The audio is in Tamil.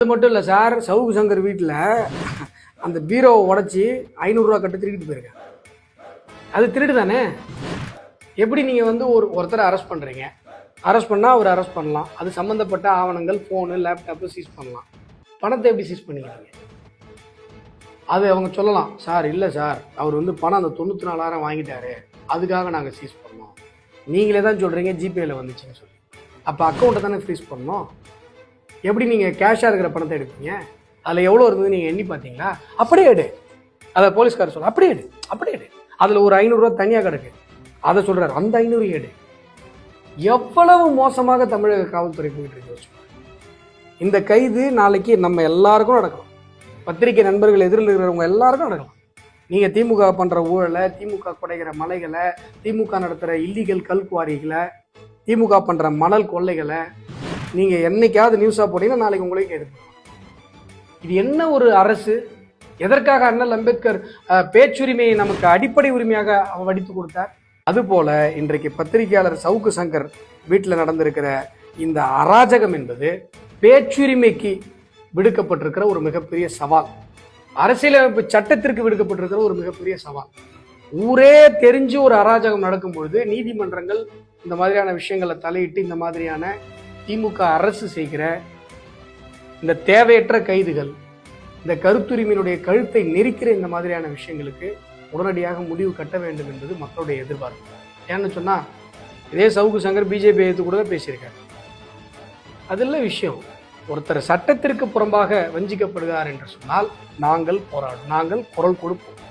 அது மட்டும் இல்லை சார், சவுக்கு சங்கர் வீட்டில் அந்த பீரோவை உடச்சி 500 ரூபா கட்டு திருடிட்டு போயிருக்காங்க. அது திருடு தானே? எப்படி நீங்கள் வந்து ஒருத்தரை அரெஸ்ட் பண்ணுறீங்க, அரெஸ்ட் பண்ணால் அவர் அரெஸ்ட் பண்ணலாம், அது சம்மந்தப்பட்ட ஆவணங்கள், ஃபோனு, லேப்டாப்பு சீஸ் பண்ணலாம். பணத்தை எப்படி சீஸ் பண்ணிக்கிறீங்க? அது அவங்க சொல்லலாம், சார் இல்லை சார், அவர் வந்து பணம் அந்த 94,000 வாங்கிட்டாரு, அதுக்காக நாங்கள் சீஸ் பண்ணோம். நீங்களே தான் சொல்கிறீங்க ஜிபேயில் வந்துச்சுன்னு சொல்லி. அப்போ அக்கௌண்ட்டை தானே ஃப்ரீஸ் பண்ணோம். எப்படி நீங்கள் கேஷாக இருக்கிற பணத்தை எடுப்பீங்க? அதில் எவ்வளோ இருந்தது நீங்கள் எண்ணி பார்த்தீங்களா? அப்படியே எடு. அதை போலீஸ்காரர் சொல்ல அப்படியே எடு, அப்படியே எடு. அதில் ஒரு 500 ரூபா தனியாக கிடக்கு, அதை சொல்கிறார், அந்த 500 எடு. எவ்வளவு மோசமாக தமிழக காவல்துறை போயிட்டு இருக்கு. இந்த கைது நாளைக்கு நம்ம எல்லாருக்கும் நடக்கலாம். பத்திரிகை நண்பர்கள் எதிரில் இருக்கிறவங்க எல்லாருக்கும் நடக்கலாம். நீங்கள் திமுக பண்ணுற ஊழலை, திமுக குடைகிற மலைகளை, திமுக நடத்துகிற இல்லீகல் கல்குவாரிகளை, திமுக பண்ணுற மணல் கொள்ளைகளை நீங்கள் என்னைக்காவது நியூஸாக போட்டீங்கன்னா நாளைக்கு உங்களே கேட்கணும். இது என்ன ஒரு அரசு? எதற்காக அண்ணல் அம்பேத்கர் பேச்சுரிமையை நமக்கு அடிப்படை உரிமையாக வடித்து கொடுத்தார்? அதுபோல இன்றைக்கு பத்திரிகையாளர் சவுக்கு சங்கர் வீட்டில் நடந்திருக்கிற இந்த அராஜகம் என்பது பேச்சுரிமைக்கு விடுக்கப்பட்டிருக்கிற ஒரு மிகப்பெரிய சவால், அரசியலமைப்பு சட்டத்திற்கு விடுக்கப்பட்டிருக்கிற ஒரு மிகப்பெரிய சவால். ஊரே தெரிஞ்சு ஒரு அராஜகம் நடக்கும் பொழுது நீதிமன்றங்கள் இந்த மாதிரியான விஷயங்களை தலையிட்டு இந்த மாதிரியான திமுக அரசு செய்கிற இந்த தேவையற்ற கைதுகள், இந்த கருத்துரிமையினுடைய கழுத்தை நெரிக்கிற இந்த மாதிரியான விஷயங்களுக்கு உடனடியாக முடிவு கட்ட வேண்டும் என்பது மக்களுடைய எதிர்பார்ப்பு. ஏன்னு சொன்னா, இதே சவுக்கு சங்கர் பிஜேபி எதிர்த்து கூட பேசியிருக்காரு. அதில் விஷயம், ஒருத்தர் சட்டத்திற்கு புறம்பாக வஞ்சிக்கப்படுகிறார் என்று சொன்னால் நாங்கள் போராடும், நாங்கள் குரல் கொடுப்போம்.